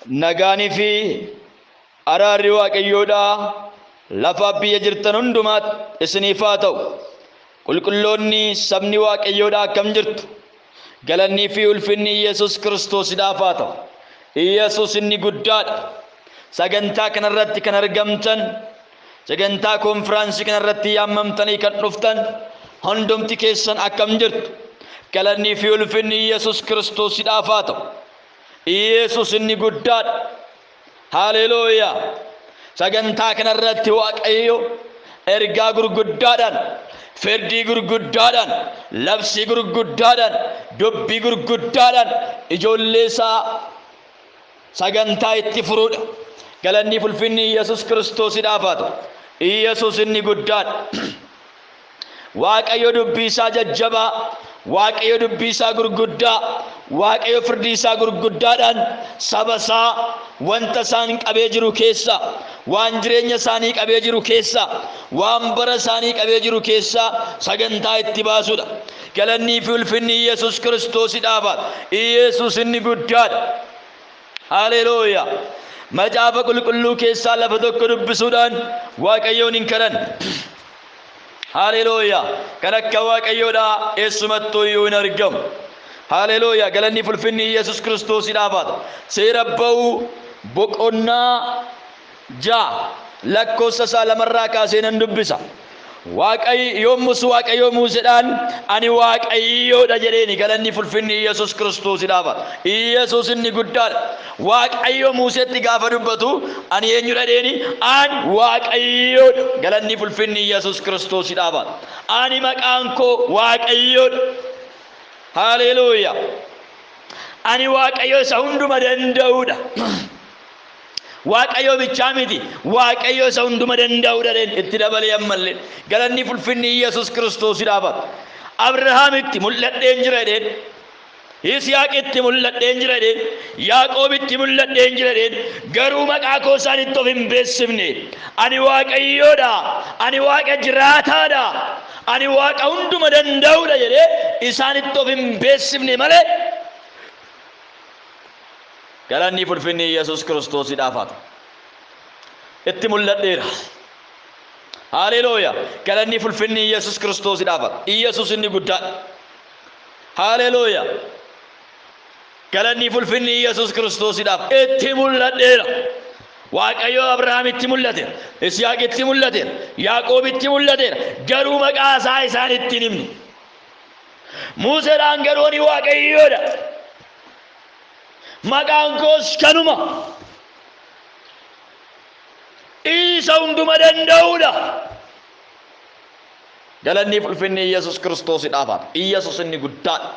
Nagaanii fi araarri Waaqayyoodhaa lafa biyya jirtan hundumaatti isiniif haa ta'u. Qulqulloonni sabni Waaqayyoodhaa akkam jirtu? Galannii fi ulfinni Yesus Kiristoosiidhaaf haa ta'u. Yesus inni guddaadha. Sagantaa kanarratti kan argamtan, sagantaa konfiraansii kanarratti yaamamtanii kan dhuftan hundumti keessan akkam jirtu? Galannii fi ulfinni Yesus Kiristoosiidhaaf haa ta'u. Yesus inni guddaadha. Haleluuyaa. Sagantaa kanarratti Waaqayyo ergaa gurguddaadhaan, firdii gurguddaadhaan, labsii gurguddaadhaan, dubbii gurguddaadhaan ijoollee isaa sagantaa itti furuudha. Galannii fi ulfinni Yesus Kiristoosiidhaaf haa ta'u. Yesus inni guddaadha. Waaqayyo dubbii isaa jajjabaa, Waaqayyo dubbii isaa gurguddaa, Waaqayyo firdii isaa gurguddaadhaan saba isaa wanta isaan qabee jiru keessa, waan jireenya isaanii qabee jiru keessa, waan bara isaanii qabee jiru keessa sagantaa itti baasuudha. Galannii fi ulfinni Yesus Kiristoosiidhaaf haa ta'u. Yesus inni guddaadha. Haleluuyaa. Macaafa qulqulluu keessaa lafa tokko dubbisuudhaan Waaqayyoon hin kadhanne. Haleluuyaa. Kan akka Waaqayyoodhaa eessumattuu iyyuu hin argamu. Haleluuyaa. Galannii fi ulfinni Yesus Kiristoosiidhaaf haa ta'u. Seera ba'uu boqonnaa 6 lakkoofsa isaa 2 kaasee nan dubbisa. Yommus Waaqayyo Museedhaan ani Waaqayyoodha jedheeni. Galannii fi ulfinni Yesus Kiristoosiidhaaf haa ta'u. Yesus inni guddaadha. Waaqayyo Museetti gaafa dubbatu ani eenyu jedheeni? Ani Waaqayyoodha. Galannii fi ulfinni Yesus Kiristoosiidhaaf haa ta'u. Ani maqaan koo Waaqayyoodha. Haleluuyaa. Ani Waaqayyo isa hunduma danda'uudha. Waaqayyo bichaa miti, Waaqayyo isa hunduma danda'uudha itti dabalee ammallee. Galannii fi ulfinni Yesus Kiristoosiidhaaf haa ta'u. Abrahaamitti mul'adheen jira jedheen, Yisihaaqitti mul'adheen jira jedheen, Yaaqoobitti mul'adheen jira jedheen, garuu maqaa koo isaanitti of hin beeksifne. Ani Waaqayyoodha, ani Waaqa jiraataadha, ani Waaqa hunduma danda'uudha jedhee isaanitti of hin beeksifne malee. Galannii fi ulfinni Yesus Kiristoosiidhaaf haa ta'u. Itti mul'adheera. Haleluuyaa. Galannii fi ulfinni Yesus Kiristoosiidhaaf haa ta'u. Yesus inni guddaadha. Haleluuyaa. Galannii fi ulfinni Yesus Kiristoosiidhaaf itti mul'adheera. Waaqayyo Abrahaamitti mul'ateera, Yisihaaqitti mul'ateera, Yaaqoobitti mul'ateera, garuu maqaa isaa isaanitti hin himne. Museedhaan garuu ani Waaqayyoodha, maqaan koos kanuma, isa hunduma danda'uudha. Galannii fi ulfinni Yesus Kiristoosiidhaaf haa ta'u. Yesus inni guddaadha.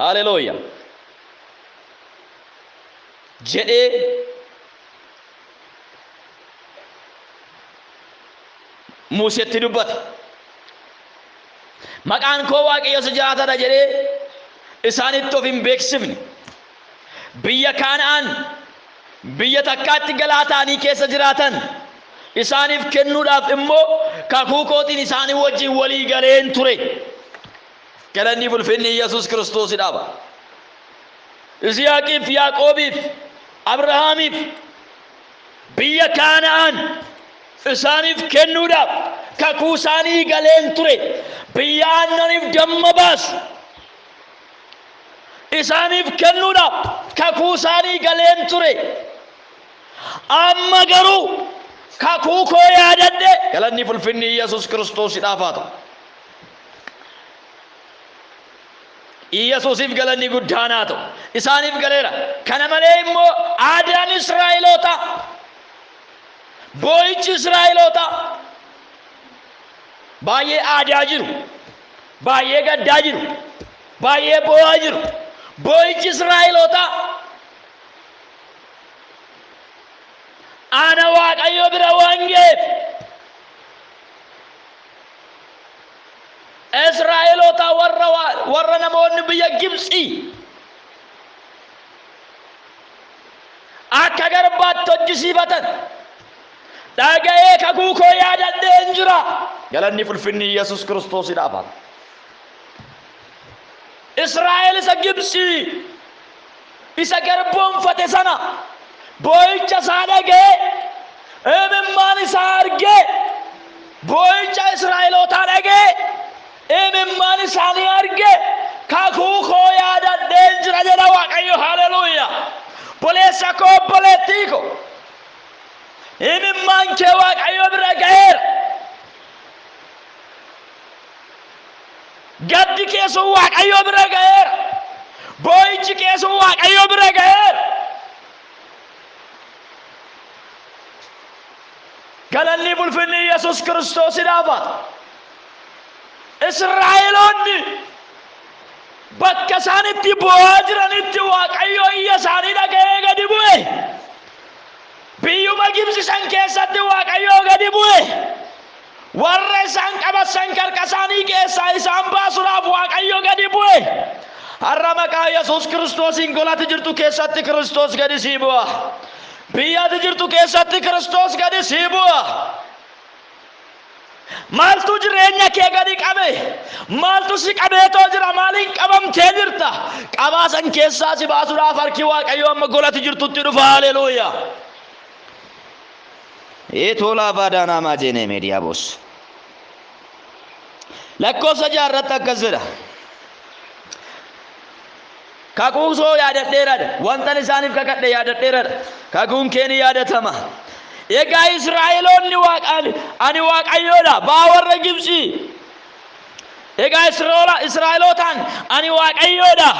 Haleluuyaa. Jedhee Museetti dubbate. Maqaan koo Waaqayyo isa jiraataadha jedhee isaanitti of hin beeksifne. Biyya Kana'aan, biyya takkaatti galaa ta'anii keessa jiraatan isaaniif kennuudhaaf immoo kakuu kootiin isaanii wajjin walii galeen ture. Galannii fi ulfinni Yesus Kiristoosiidhaaf haa ta'u. Yisihaaqiif, Yaaqoobiif, Abrahaamiif biyya Kana'aan isaaniif kennuudhaaf kakuu isaanii galeen ture. Biyya aannaniif damma baasu isaaniif kennuudhaaf kakuu isaanii galeen ture. Amma garuu kakuu koo yaadadhe. Galannii fi ulfinni Yesus Kiristoosiidhaaf haa ta'u. Yesuusiif galanni guddaan haa ta'u. Isaaniif galeera. Kana malee immoo aadaan Israa'eloota, boo'ichi Israa'eloota baay'ee aadaa jiru, baay'ee gaddaa jiru, baay'ee boo'aa jiru. Boo'ichi Israa'eloota ana Waaqayyo bira waan ga'eef Israa'eloota warra namoonni biyya Gibxii akka garbaatti hojjisiifatan dhaga'ee kakuu koo yaadadheen jira. Galannii fi ulfinni Yesus Kiristoosiidhaaf haa ta'u. إسرائيل سجبسي isa garboomfate sana boo'icha isaa dhagee imimmaan isaa argee boo'icha Israa'elootaa dhagee imimmaan isaanii argee kakuu koo yaadadheen jira jedha Waaqayyo. Haleluuyaa. Boleessa koo obboleettii ko imimmaan kee Waaqayyo bira ga'eera. gaddi keessa Waaqayyo bira ga'eera. boo'ichi keessa Waaqayyo bira ga'eera. galanni bulfinni Yesuus Kiristoosidhaaf. Israa'eloonni bakka isaanitti boo'aa jiranitti Waaqayyo iyya isaanii dhaga'ee gadi bu'e. biyyuma Gibxi san keessatti Waaqayyo gadi bu'e. warra isaan qabasan harka isaanii keessaa isaan baasuudhaaf Waaqayyo gadi bu'e. har'a maqaa Yesuus Kiristoosiin golatti jirtu keessatti Kiristoos gadi sii bu'a. biyyatti jirtu keessatti Kiristoos gadi sii bu'a. maaltu jireenya kee gadi qabe? maaltu si qabeetoo jira? maaliin qabamtee jirta? qabaasan keessaa si baasuudhaaf harki Waaqayyo amma golatti jirtutti dhufa. Haleluuyaa. Etola badana majene mediabos. lakkoofsa 6 irratti akkas jedha. kakuun soo yaadadheeradha. wantan isaaniif kakadhe yaadadheeradha. kakuun keeni yaadatama. egaa Israa'eloonni ani Waaqayyoodha baa warra Gibxi. egaa Israa'elootaan ani Waaqayyoodha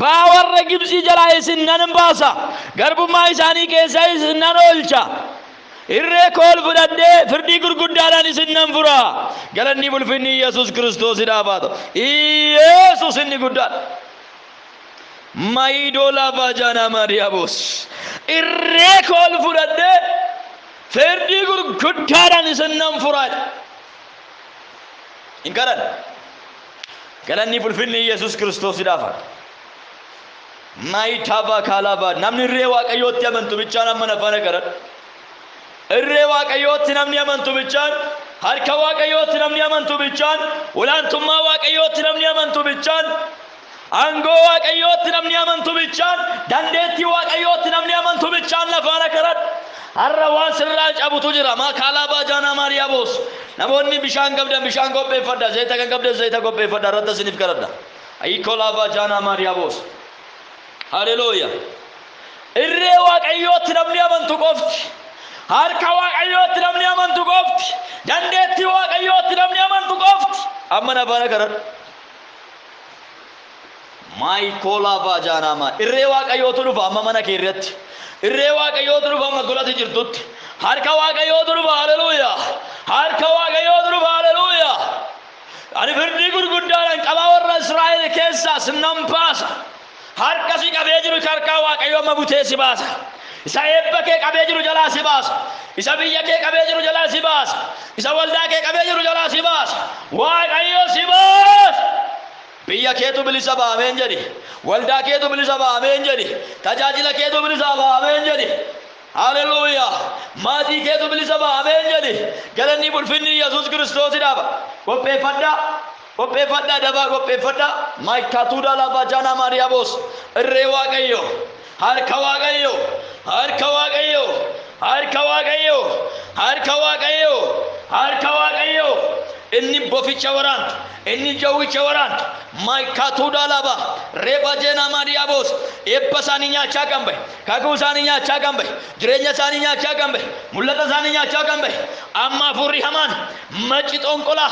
baa warra Gibxi jalaa isin nan baasa. garbummaa isaanii keessaa isin nan oolcha. irree kool fudhadhee firdii gurguddaadhaan isin nan fura. galanni bulfinni Yesuus Kiristoosidhaaf haa ta'u. Yesuus inni guddaadha. Mayidola bajana Mariyaabos. irree kool fudhadhee firdii gurguddaadhaan isin nan fura. hin garan. galanni bulfinni Yesuus Kiristoosidhaaf haa ta'u. Mayitaba kalaba namni irree Waaqayyootti amantu bichaan amma nafana garan. irree Waaqayyootti namni amantu bichaan, harka Waaqayyootti namni amantu bichaan, olaantummaa Waaqayyootti namni amantu bichaan, aangoo Waaqayyootti namni amantu bichaan, dandeettii Waaqayyootti namni amantu bichaan lafaana karan. har'a waan sirraa cabutu jira. makaalaa bajaana Maariyaabos. namoonni bishaan qabdan bishaan qopheeffadha. zayita kan qabdan zayita qopheeffadha. irratti isiniif kadhadha. ayikoolaa bajaana Maariyaabos. Haleluuyaa. irree Waaqayyootti namni amantu qofti. harka Waaqayyootti namni amantu qofti. dandeettii Waaqayyootti namni amantu qofti. amma nafana karan. maayikoolaa baajaanaama. irree Waaqayyootu dhufa amma mana kee irratti. irree Waaqayyootu dhufa amma golatti jirtutti. harka Waaqayyootu dhufa. haleluuyaa. harka Waaqayyootu dhufa. haleluuyaa. ani firdii gurguddaadhaan qabaa warra Israa'el keessaa sinan baasa. harka si qabee jiru harka Waaqayyoo amma butee si baasa. isa eebba kee qabee jiru jalaa si baasa. isa biyya kee qabee jiru jalaa si baasa. isa waldaa kee qabee jiru jalaa si baasa. Waaqayyo si baasa. biyya keetu bilisa ba'a. ameen jedhi. waldaa keetu bilisa ba'a. ameen jedhi. tajaajila keetu bilisa ba'a. ameen jedhi. haleluuyaa. maatii keetu bilisa ba'a. ameen jedhi. galanni bulfinni Yesuus Kiristoosidhaaf. qopheeffadhaa. qopheeffadhaa. dabaa qopheeffadhaa. maayikaatuudha lafaa jaana Maariyaabos. irree Waaqayyo. harka Waaqayyo. harka Waaqayyo. harka Waaqayyo. harka Waaqayyo. harka Waaqayyo. inni boficha waraantu. inni jawwicha waraantu. maayikaatuudha lafa reeba jeena Maariyaabos. eebba isaanii nyaachaa kan bahe. kakuu isaanii nyaachaa kan bahe. jireenya isaanii nyaachaa kan bahe. mul'ata isaanii nyaachaa kan bahe. amma hafuurri hamaan maci xonqolaa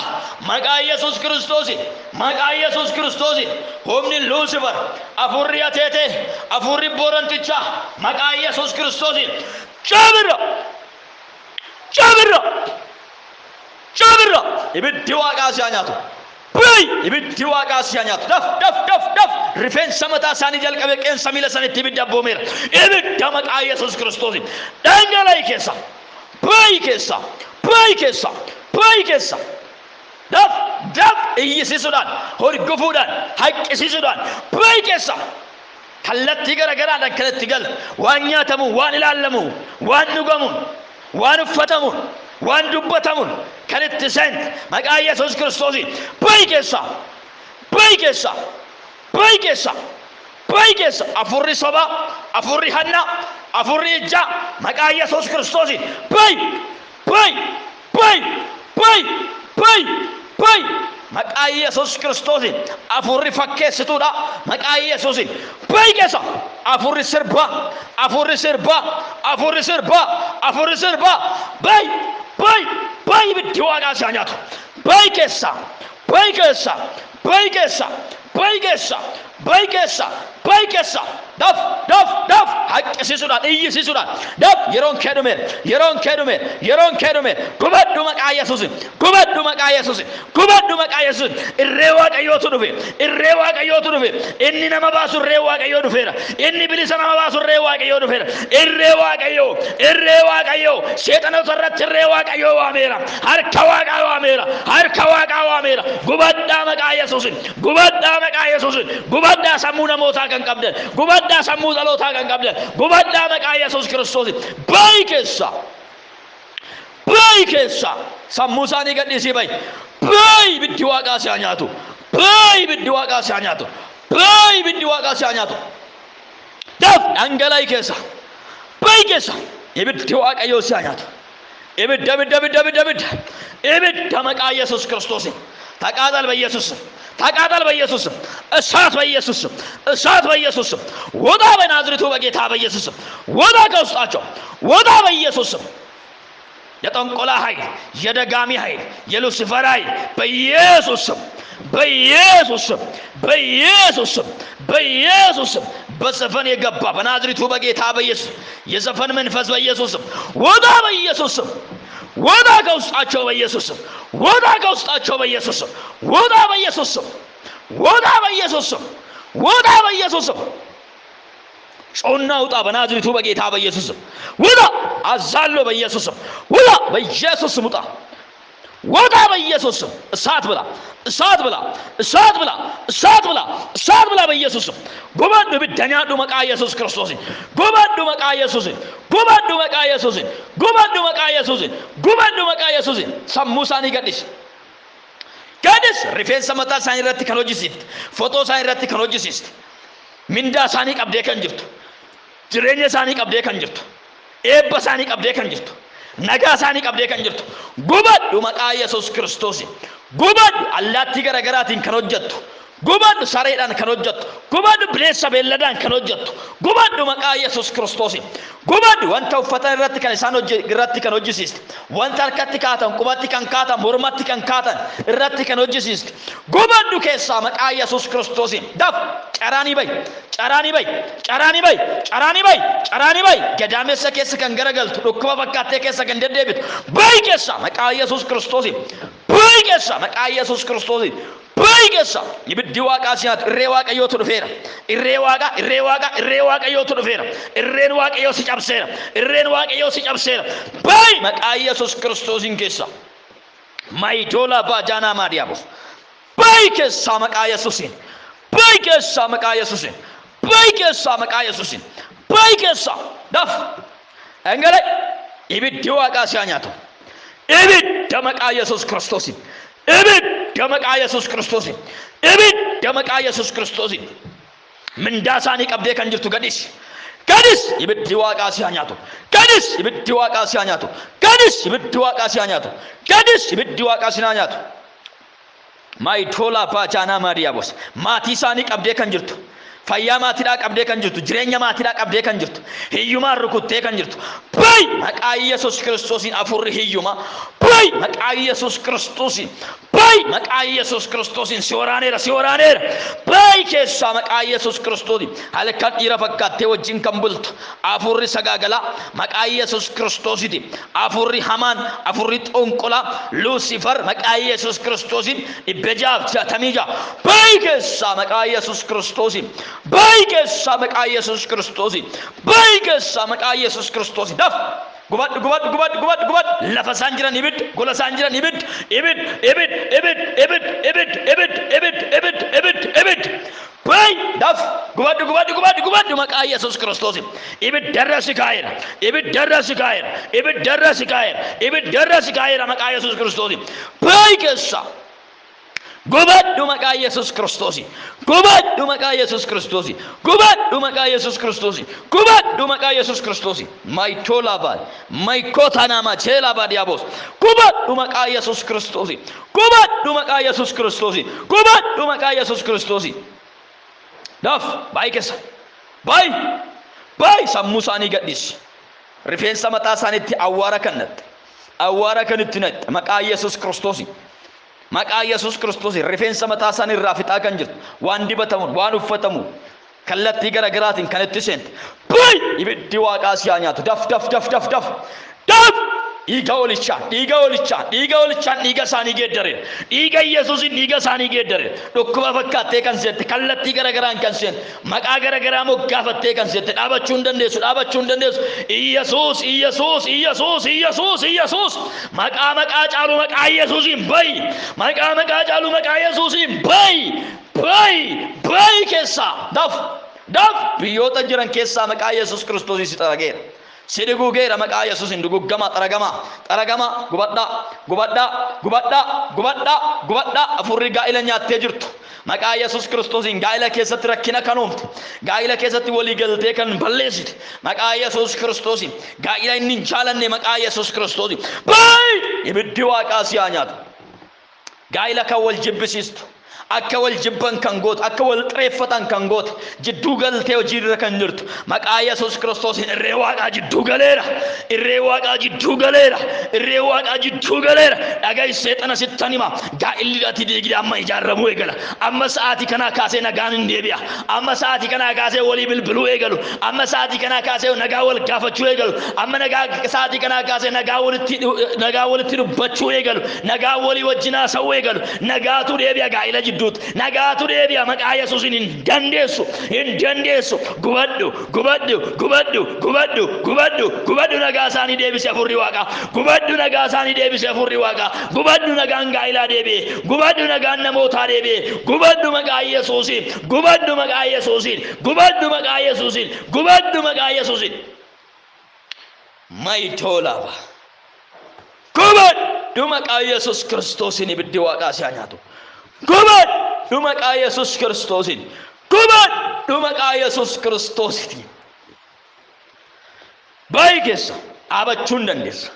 maqaa Yesuus Kiristoosiin. maqaa Yesuus Kiristoosiin. humni Luusifer hafuurri ateetee hafuurri boorantichaa maqaa Yesuus Kiristoosiin. cabira. cabira. cabira. ibiddi Waaqaa si haa nyaatu. ibiddi Waaqaa si haa nyaatu. daf daf daf daf rifeensa mataa isaanii jalqabee qeensa miila sanitti ibiddi abboomeera. ibidda maqaa Yesuus Kiristoosiin. dhangala'ii keessa. bayi keessa. bayi keessa. bayi keessa. daf daf iyyisiisuudhaan horgufuudhaan haqqisiisuudhaan bayi keessa. kallattii garagaraadhaan kanatti gala. waan nyaatamu, waan ilaalamu, waan dhugamu, waan uffatamu, waan dubbatamu kan itti seente maqaa Yesuus Kiristoosiin bayi keessa. bayi keessa. bayi keessa. bayi keessa afurri soba afurri hanna afurri ija maqaa Yesuus Kiristoosiin bayi bayi bayi bayi bayi bayi maqaa Yesuus Kiristoosiin afurri fakkeessituudha maqaa Yesuusiin bayi keessa afurri sirba afurri sirba afurri sirba afurri sirba bayi bayi bayi ibiddi Waaqaa si haa nyaatu bayi keessa bayi keessa bayi keessa bayi keessa bayi keessa bayi keessa daf daf daf haqqisiisuudhaan iyyisiisuudhaan daf yeroon kee dhumeera yeroon kee dhumeera yeroon kee dhumeera gubadhu maqaa Yesuusiin gubadhu maqaa Yesuusiin gubadhu maqaa Yesuusiin irree Waaqayyootu dhufe irree Waaqayyootu dhufe inni nama baasu irree Waaqayyoo dhufeera inni bilisa nama baasu irree Waaqayyoo dhufeera irree Waaqayyoo seexanota irratti irree Waaqayyoo waameera harka Waaqaa waameera gubadhaa maqaa Yesuusiin gubadhaa maqaa Yesuusiin gubadhaa sammuu namootaa kan qabdan gubadhaa sammuu dhalootaa kan qabdan gubadhaa maqaa Yesuus Kiristoosiin bayi keessa sammuu isaanii gadhiisii bayi ibiddi Waaqaa si haa nyaatu ibiddi Waaqaa si haa nyaatu ibiddi Waaqaa si haa nyaatu daf dhangala'ii keessa bayi keessa ibiddi Waaqayyoo si haa nyaatu ibidda maqaa Yesuus Kiristoosiin ተቃጠል በኢየሱስ እሳት በኢየሱስ ወጣ በናዝሬቱ በጌታ በኢየሱስ ወጣ ከውስጣቸው ወጣ በኢየሱስ የጠንቆላ ኃይል የደጋሚ ኃይል የሉሲፈር ኃይል በኢየሱስ በዘፈን የገባ በናዝሬቱ በጌታ በኢየሱስ የዘፈን መንፈስ በኢየሱስ ወጣ በኢየሱስ ወጣ ከውስጣቸው በኢየሱስ ወጣ ከውስጣቸው በኢየሱስ ወጣ በኢየሱስ ወጣ በኢየሱስ ወጣ በኢየሱስ ጮና ውጣ በናዝሬቱ በጌታ በኢየሱስ ውጣ አዛሎ በኢየሱስ ውጣ በኢየሱስ ውጣ ወጣ በኢየሱስ እሳት ብላ በኢየሱስ ጉባዱ ብደኛዱ መቃ ኢየሱስ ክርስቶስ ጉባዱ መቃ ኢየሱስ ሰሙሳኒ ገድስ ሪፌንሰ መታ ሳኒ ረቲ ከሎጂሲት ፎቶ ሳኒ ረቲ ከሎጂሲት ሚንዳ ሳኒ ቀብዴ ከንጅርቱ ጅሬኛ ሳኒ ቀብዴ ከንጅርቱ ኤባ ሳኒ ቀብዴ ከንጅርቱ ነጋ ሳኒ ቀብዴ ከንጅርቱ ጉባዱ መቃ ኢየሱስ ክርስቶስ ጉባዱ አላቲ ገረገራቲን ከኖጀቱ ጉባዱ ሳሬዳን ከኖጀቱ ጉባዱ ብሌሳ ቤለዳን ከኖጀቱ ጉባዱ መቃ ኢየሱስ ክርስቶስ ጉባዱ ወንተ ፈተን ረቲ ከነሳኖ ረቲ ከኖጂሲስ ወንተ አርከቲ ካተን ቁባቲ ከንካተን ሞርማቲ ከንካተን ረቲ ከኖጂሲስ ጉባዱ ከሳ መቃ ኢየሱስ ክርስቶስ ዳፍ ጨራኒ በይ ገዳሜሰ ከስ ከንገረገልቱ ዱክባ በካቴ ከስ ከንደደብት በይ ከሳ መቃ ኢየሱስ ክርስቶስ በይ ከሳ መቃ ኢየሱስ ክርስቶስ በይ ከሳ ይብዲ ዋቃ ሲያት እሬ ዋቀዮቱ ዱፌራ እሬ ዋቀዮቱ ዱፌራ እሬን ዋቀዮ ሲጨብሴራ በይ መቃ ኢየሱስ ክርስቶስን ከሳ ማይዶላ ባጃና ማዲያቦስ በይ ከሳ መቃ ኢየሱስን በይ ከሳ መቃ ኢየሱስን በይ ከሳ ዳፍ እንገለ ይብዲ ዋቃ ሲያኛቱ ኢብድ ደመቃ ኢየሱስ ክርስቶስን ደመቃ ኢየሱስ ክርስቶስ ምንዳሳኒ ቀብዴ ከንጅርቱ ገዲስ ይብዲ ዋቃ ሲያኛቱ ይብዲ ዋቃ ሲያኛቱ ማይቶላ ፓቻና ማዲያቦስ ማቲሳኒ ቀብዴ ከንጅርቱ fayyaa maatiidhaa qabdee kan jirtu jireenya maatiidhaa qabdee kan jirtu hiyyumaan rukuttee kan jirtu bayi maqaa Yesuus Kiristoosiin afurri hiyyuma bayi maqaa Yesuus Kiristoosiin bayi maqaa Yesuus Kiristoosiin si waraaneera bayi keessaa maqaa Yesuus Kiristoosiin halkan dhiira fakkaattee wajjin kan bultu afurri sagaagalaa maqaa Yesuus Kiristoosiiti afurri hamaan afurri xonqolaa Luusifar maqaa Yesuus Kiristoosiin dhibbejaaf jatamija bayi keessaa maqaa Yesuus Kiristoosiin bayi keessa maqaa Yesuus Kiristoos bayi keessa maqaa Yesuus Kiristoos daf gubad lafa isaan jiran ibid gola isaan jiran ibid bayi daf gubad maqaa Yesuus Kiristoos ibid darrasi kaayera maqaa Yesuus Kiristoos bayi keessa gubadhu maqaa Yesuus Kiristoosi gubadhu maqaa Yesuus Kiristoosi gubadhu maqaa Yesuus Kiristoosi gubadhu maqaa Yesuus Kiristoosi maayitoolaabaad maayikootaanaama jeelaabaad yaabos gubadhu maqaa Yesuus Kiristoosi gubadhu maqaa Yesuus Kiristoosi gubadhu maqaa Yesuus Kiristoosi daf baay'ikeessa baay sammuu isaanii gadhiisi rifeensa mataa isaaniitti awwaara kanatti naqxe maqaa Yesuus Kiristoosi maqaa Yesuus Kiristoosi rifeensa mataa isaanii irraa fixaa kan jirtu waan dibatamuun waan uffatamuun kallattii gara garaatiin kan itti seente baay ibiddi waaqaa si haa nyaatu daf dhiiga olichaan dhiiga isaanii geeddareera dhiiga Yesuusin dhiiga isaanii geeddareera dhukkuba fakkaattee kan seente kallattii gara garaan kan seente maqaa gara garaa moggaafattee kan seente dhaabachuu hin dandeessu Yesuus maqaa caalu maqaa Yesuusin bayi maqaa caalu maqaa Yesuusin bayi keessaa daf biyyoota jiran keessaa maqaa Yesuus Kiristoosis si xarageera Sidigu geera maqaa Yesuusin duguggama xaragama gubadhaa afurri gaa'ila nyaattee jirtu maqaa Yesuus Kiristoosin gaa'ila keessatti rakkina kan uumte gaa'ila keessatti walii galtee kan balleessite maqaa Yesuus Kiristoosin gaa'ila inni hin jaalanne maqaa Yesuus Kiristoosin baay ibiddi waaqaa si haa nyaatu gaa'ila kan wal jibbisiistu akka wal jibban kan gootu akka wal xreeffatan kan gootu jidduu galtee hojiirra kan jirtu maqaa Yesuus Kiristoosin irree waaqaa jidduu galeera dhagai seexana sittan hima gaa'illi ati diigde amma ijaarramuu eegala amma sa'aatii kanaa kaasee nagaan hin deebi'a amma sa'aatii kanaa kaasee walii bilbiluu eegalu amma sa'aatii kanaa kaasee nagaa wal gaafachuu eegalu amma sa'aatii kanaa kaasee nagaa walitti dubbachuu eegalu nagaa walii wajjin haasa'uu eegalu nagaatu deebi'a gaa'ila jidduu nagaatu deebi'a maqaa Yesuusin hin dandeessu gubadhu nagaa isaanii deebise afurri waaqaa gubadhu nagaa isaanii deebise afurri waaqaa gubadhu nagaan gaa'ilaa deebi'e gubadhu nagaan namootaa deebi'e gubadhu maqaa Yesuusin maayitoolaaba gubadhu maqaa Yesuus Kiristoosin ibiddi waaqaa si haa nyaatu gubadhu maqaa Yesuus Kiristoosin gubadhu maqaa Yesuus Kiristoosin baay'ee keessa dhaabachuu hin dandeessa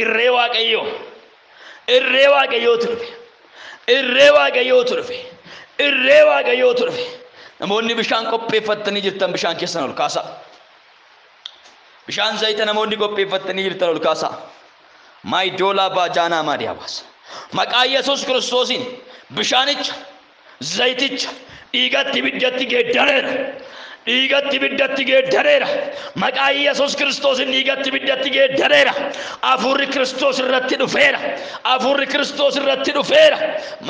irree waaqayyootu dhufe namoonni bishaan qopheeffatanii jirtan bishaan keessan ol kaasaa bishaan zayita namoonni qopheeffatanii jirtan ol kaasaa maayidoolaa baajaanaa maadiyaabaas maqaa Yesuus Kiristoosin bishaanicha zayiticha dhiigatti biddatti geeddareera maqaa Yesuus Kiristoosin dhiigatti biddatti geeddareera afurri Kiristoos irratti dhufeera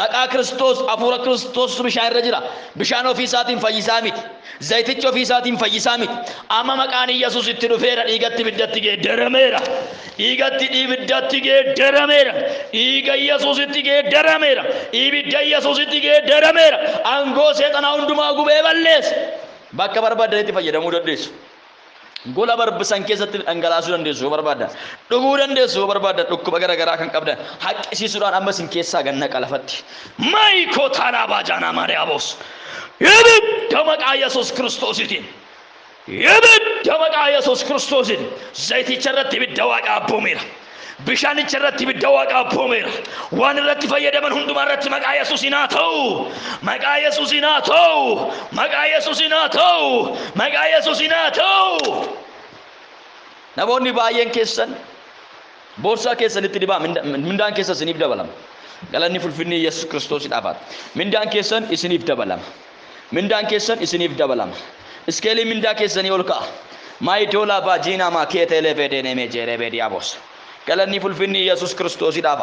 maqaa Kiristoos afura Kiristoos bishaan irra jira bishaan ofii isaatiin fayyisaa miti zayiticha ofii isaatiin fayyisaa miti amma maqaan Yesuus itti dhufeera dhiigatti biddatti geeddarameera dhiiga Yesuusitti geeddarameera ibidda Yesuusitti geeddarameera aangoo seexanaa hundumaa gubee balleessa bakka barbaadanitti fayyadamuu dandeessu gola barbisan keessatti dhangalaasuu dandeessu yoo barbaaddan dhuguu dandeessu yoo barbaaddan dhukkuba gara garaa kan qabdan haqqisiisuudhaan ammas hin keessaa ganna qalafatti maayikootaanaa baajaanaa maariyaabos ibidda maqaa Yesuus Kiristoosin zayiticha irratti ibidda waaqaa abboomeera bishaanicha irratti ibidda waaqaa abboomeera waan irratti fayyadaman hundumaa irratti maqaa Yesuusin haa ta'u namoonni baay'een keessan boorsaa keessanitti dibaa mindaan keessan isiniif dabalama galanni fulfinni Yesuus Kiristoosiidhaaf mindaan keessan isiniif dabalama iskeelii mindaa keessanii ol ka'a maayitoolaa baajiinaa maakeeteelee fedeenee meejeeree beediyaabos galanni fulfinni Yesuus Kiristoosiidhaaf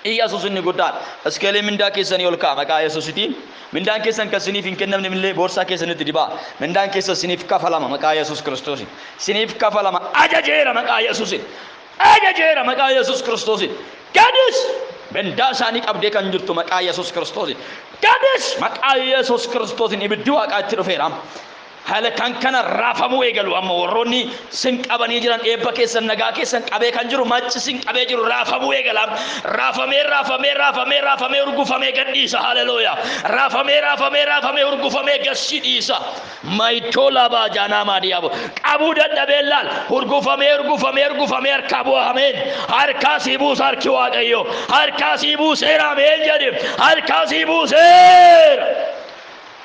Yesuus inni guddaan iskeelii mindaa keessanii ol ka'a maqaa Yesuusitiin mindaan keessan kan isiniif hin kennamne illee boorsaa keessanitti dibaa mindaan keessan isiniif kafalama maqaa Yesuus Kiristoosin isiniif kafalama ajajeera maqaa Yesuus Kiristoosin gadis mindaa isaanii qabdee kan jirtu maqaa Yesuus Kiristoosin gadis maqaa Yesuus Kiristoosin ibiddi waaqaa itti dhufeera haala kana raafamuu eegalu amma warroonni sin qabanii jiran eebba keessan nagaa keessan qabee kan jiru machi sin qabee jiru raafamuu eegala raafamee urgufamee gadhiisa haleluuyaa raafamee urgufamee gadhiisa maayitola baajana maadiyaabo qabuu dadhabee laal urgufamee harka bu'ameen harka sibuus harki waaqayyo harka sibuus ameen jedhe harka sibuus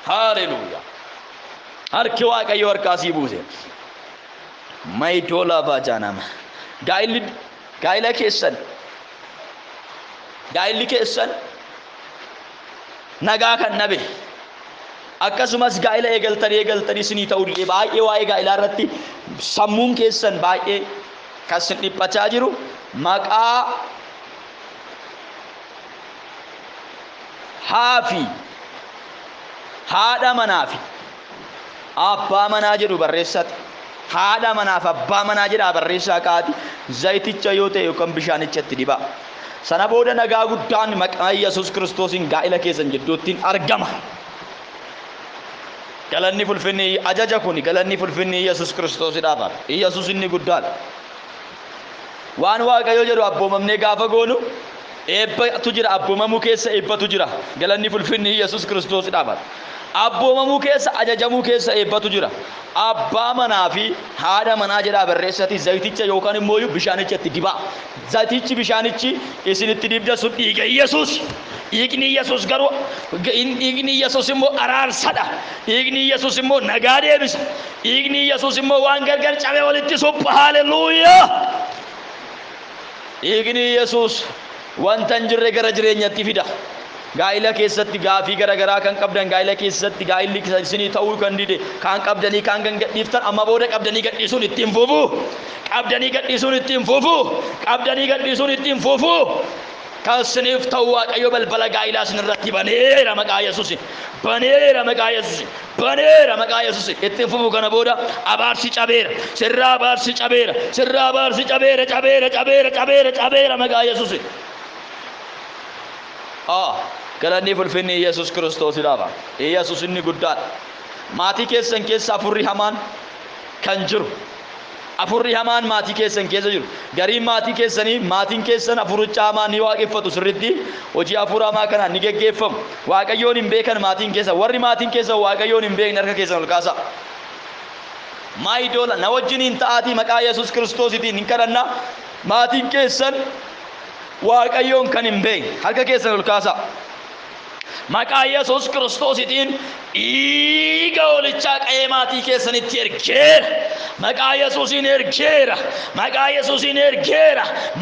haleluuyaa harki waaqayyo harka sibuus maayitola baajana gaa'ila keessan nagaa kan nabe akkasumas gaa'ila eegaltanii sinii ta'uu dide baay'ee waa'ee gaa'ilaa irratti sammuun keessan baay'ee kan sin dhiphachaa jiru maqaa haadha manaa fi abbaa manaa jedhu barreessate haadha manaa fi abbaa manaa jedha barreessaa kaati zayiticha yoo ta'e yookaan bishaanichatti dibaa sana booda nagaa guddaan maqaa Yesuus Kiristoosiin gaa'ila keessan jidduutti argama. galanni fulfinni ajaja kun galanni fulfinni Yesuus Kiristoosidhaaf Yesuus inni guddaan waan waaqayyo jedhu abboomamnee gaafa goonu eebbatu jira abboomamuu keessa eebbatu jira galanni fulfinni Yesuus Kiristoosidhaaf abboomamuu keessa ajajamuu keessa eebbatu jira abbaa manaa fi haadha manaa jedha barreessati zayiticha yookaan immoo bishaanichatti dibaa zayitichi bishaanichi isinitti dibda sun dhiiga Yesuus dhiigni Yesuus garuu dhiigni Yesuus immoo araarsadha dhiigni Yesuus immoo nagaa deebisa dhiigni Yesuus immoo waan gargar cabee walitti supha haleluuyaa dhiigni Yesuus wanta hin jirre gara jireenyatti fida gaa'ila keessatti gaafii garagaraa kan qabdan gaa'ila keessatti gaa'illi isinii ta'uu kan dide kan qabdanii kan gadhiiftan amma booda qabdanii gadhiisuun ittiin fufu kan isiniif ta'u waaqayyo balbala gaa'ilaa isinirratti baneera maqaa Yesuus ittiin fufu kana booda abaarsi cabeera sirraa abaarsi cabeera maqaa Yesuus galanni fulfinni Yesuus Kiristoosidhaaf Yesuus inni guddaan maatii keessan keessa afurri hamaan kan jiru afurri hamaan maatii keessan keessa jiru gariin maatii keessanii maatiin keessan afuricha hamaan ni waaqeffatu sirriitti hojii afur hamaa kana ni geggeeffamu waaqayyoon hin beekan maatiin keessa warri maatiin keessa waaqayyoon hin beekne harka keessan ol kaasa maayidola na wajjiniin ta'aatii maqaa Yesuus Kiristoositiin hin kadhanna maatiin keessan waaqayyoon kan hin beekne harka keessan ol kaasa maqaa Yesuus Kiristoositiin dhiiga olichaa qa'ee maatii keessanitti ergeera maqaa Yesuusiin ergeera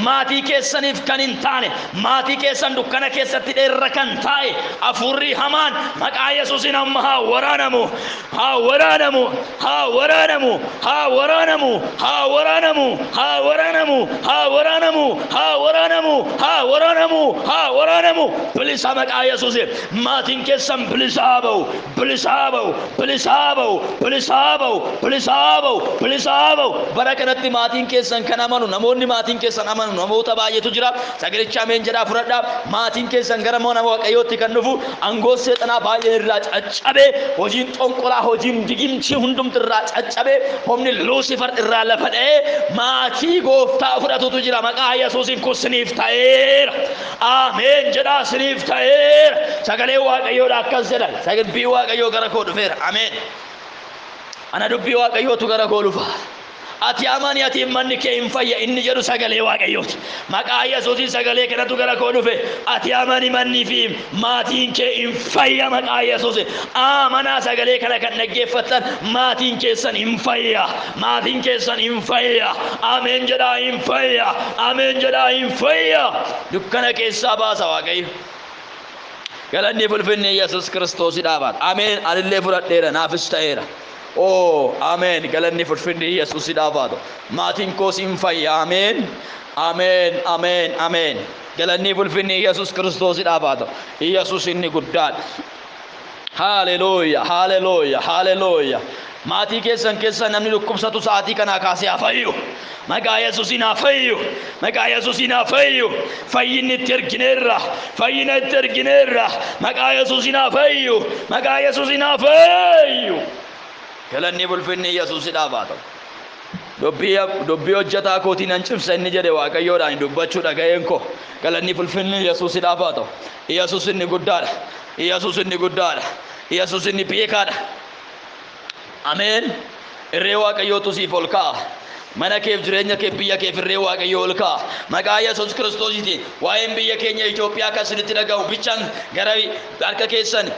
maatii keessaniif kan hin taane maatii keessan dukkana keessatti dheerra kan taa'e afurri hamaan maqaa Yesuusiin amma haa waraanamu bilisa maqaa Yesuusiin maatiin keessan bilisaa ba'u bara kanatti maatiin keessan kan amanu namoonni maatiin keessan amanu namoota baay'eetu jira sagalicha ameen jedhaa fudhadhaa maatiin keessan gara mana waaqayyootti kan dhufu aangoo seexanaa baay'een irraa caccabee hojiin xonqolaa hojiin digimchi hundumti irraa caccabee humni Luusifar irraa lafa dha'ee maatii gooftaa fudhatutu jira maqaa Yesuusiin kun siniif ta'eera ameen jedhaa siniif ta'eera sagalee waaqayyoodha akkas jedha sagalee waaqayyoo gara koo dhufeera ameen ana dubbii waaqayyootu gara koo dhufa ati amani ati manni kee hin fayya inni jedhu sagalee waaqayyooti maqaa Yesuusiin sagalee kanatu gara koo dhufe ati amani manni fi maatiin kee hin fayya maqaa Yesuusiin amanaa sagalee kana kan dhaggeeffatan maatiin keessan hin fayya ameen jedhaa hin fayya dukkana keessaa baasa waaqayyo galanni fulfinni Yesuus Kiristoosidhaaf ameen anillee fudhadheera naafis ta'eera ameen galanni fulfinni Yesuusidhaaf maatiin koos hin fayya ameen galanni fulfinni Yesuus Kiristoosidhaaf Yesuus inni guddaan haleluuyaa maatii keessan keessa namni dhukkubsatu sa'aatii kanaa kaasee haa fayyu maqaa Yesuusiin haa fayyu fayyinni itti ergineerra maqaa Yesuusiin haa fayyu galanni bulfinni Yesuusidhaaf haa ta'u. Dubbii hojjetaa kootiin an cimsa inni jedhe Waaqayyoodhaan dubbachuu dhaga'een koo galanni bulfinni Yesuusidhaaf haa ta'u. Yesuus inni guddaadha. Yesuus inni guddaadha. Yesuus inni beekaadha. Ameen. Irree Waaqayyootu siif ol ka'a. Mana keef jireenya kee biyya keef irree Waaqayyoo ol ka'a. Maqaa Yesuus Kiristoosiitiin waa'een biyya keenya Itoophiyaa kan isinitti dhaga'u bichaan gara harka keessan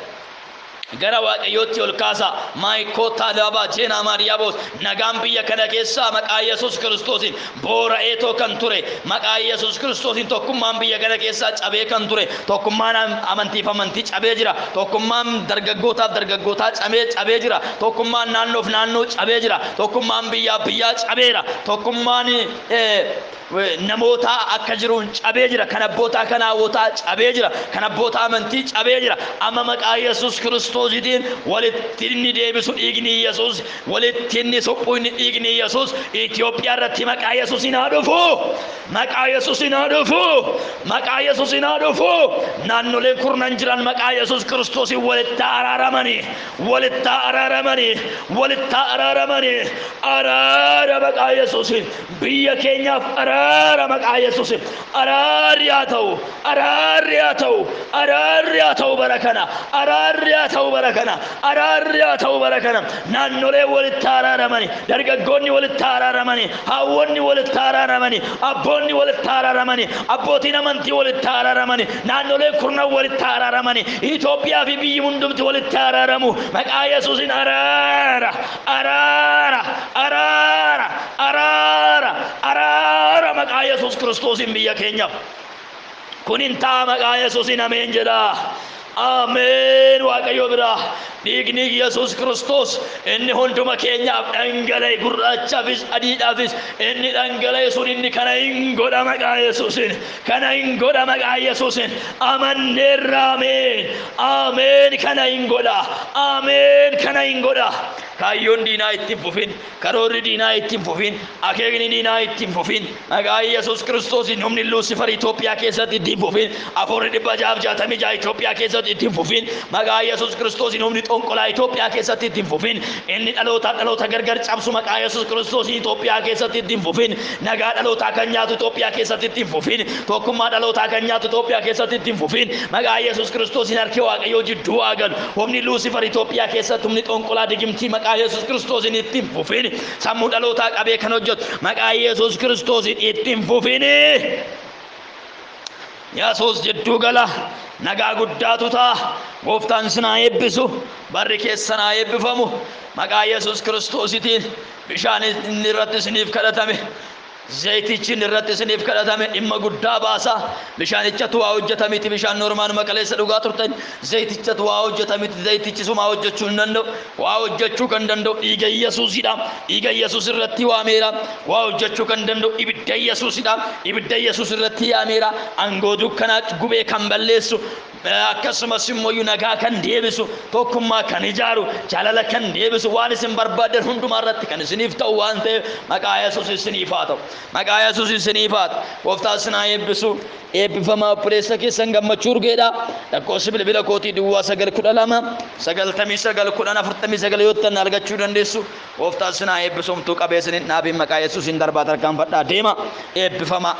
gara Waaqayyootti ol kaasa. Maayikoota laba jeena Maariyaabos nagaan biyya kana keessaa maqaa Yesuus Kiristoosiin boora'eetoo kan ture. Maqaa Yesuus Kiristoosiin tokkummaan biyya kana keessaa cabee kan ture. Tokkummaan amantiif amantii cabee jira. Tokkummaan dargaggootaa cabee jira. Tokkummaan naannoof naannoo cabee jira. Tokkummaan biyyaa cabeera. Tokkummaan namoota akka jiruun cabee jira. Kan abbootaa kan hawwotaa cabee jira. Kan abbootaa amantii cabee jira. Amma maqaa Yesuus Kiristoosiitiin walitti inni deebisu dhiigni Yesuus, walitti inni suphu inni dhiigni Yesuus Itoophiyaa irratti maqaa Yesuusiin haa dhufu. Maqaa Yesuusiin haa dhufu. Maqaa Yesuusiin haa dhufu. Naannoleen kurnan jiran maqaa Yesuus Kiristoosiin walitti araaramanii, walitti araaramanii, walitti araaramanii. Araara maqaa Yesuusiin biyya keenyaaf araara maqaa Yesuusiin. Araarri haa ta'u, araarri haa ta'u, araarri haa ta'u bara kana. Araarri haa ta'u bara kana. Araarri haa ta'u bara kana. Naannolee walitti araaramanii, dargaggoonni walitti araaramanii, hawwoonni walitti araaramanii, abboonni walitti araaramanii, abbootiin amantii walitti araaramanii, naannolee kurnan walitti araaramanii, Itoophiyaa fi biyyi hundumti walitti araaramu. Maqaa Yesuusiin araara, araara, araara, araara, araara maqaa Yesuus Kiristoosiin biyya keenyaaf. Kunin ta'a maqaa Yesuusiin ameen jedha. Ameen. Waaqayyo biraa dhiigni Yesuus Kiristoos inni hunduma keenyaaf dhangala'e gurraachaafis adiidhaafis inni dhangala'e sun inni kana hin godha maqaa Yesuusiin. Kana hin godha maqaa Yesuusiin. Amanneerra ameen. Ameen kana hin godha. Ameen kana hin godha. Kaayyoon diinaa ittiin fufin, karoorri diinaa ittiin fufin, akeekni diinaa ittiin fufin. Maqaa Yesuus Kiristoosiin humni Luusifer Itoophiyaa keessatti ittiin fufin. Afuurri 666 Itoophiyaa keessatti ittiin fufin. Maqaa Yesuus Kiristoosiin humni xonqolaa Itoophiyaa keessatti ittiin fufin. Inni dhaloota gargar cabsu maqaa Yesuus Kiristoosiin Itoophiyaa keessatti ittiin fufin. Nagaa dhalootaa kan nyaatu Itoophiyaa keessatti ittiin fufin. Tokkummaa dhalootaa kan nyaatu Itoophiyaa keessatti ittiin fufin. Maqaa Yesuus Kiristoosiin harki Waaqayyoo jidduu haa galu. Humni Luusifer Itoophiyaa keessatti humni xonqolaa digimtii maqaa Yesuus Kiristoosiin ittiin fufin. Sammuu dhalootaa qabee kan hojjetu maqaa Yesuus Kiristoosiin ittiin fufin. Yesuus jidduu gala. Nagaa guddaatu ta'a. Gooftaan sinaa eebbisu. Barri keessan haa eebbifamu. Maqaa Yesuus Kiristoosiitiin bishaan inni irratti isiniif kadhatame. Zayitichi irratti isiniif kadhatame dhimma guddaa baasa. Bishaanichatu waa hojjetamiti. Bishaan normaanuma qaleessa dhugaa turtan. Zayitichatu waa hojjetamiti. Zayitichi suma hojjechuu hin danda'u. Waa hojjechuu kan danda'u dhiiga Yesuusidha. Dhiiga Yesuus irratti waameera. Waa hojjechuu kan danda'u ibidda Yesuusidha. Ibidda Yesuus irratti waameera. Aangoo dukkanaa gubee kan balleessu. Akkasumas immoo nagaa kan deebisu, tokkummaa kan ijaaru, jaalala kan deebisu, waan isin barbaadan hundumaa irratti kan isiniif ta'u waan ta'eef maqaa Yesuus isiniif haa ta'u. Maqaa Yesuus isiniif haa ta'u. Gooftaan isin haa eebbisu. Eebbifamaa obboleessa keessan gammachuu urgeedha. Lakkoofsi bilbila kootii duwwaa 912 99 yoo ta'an argachuu dandeessu. Gooftaan isin haa eebbisumtuu qabeessaniin dhaabiin maqaa Yesuusiin darbaa tarkaanfadhaa deema. Eebbifamaa.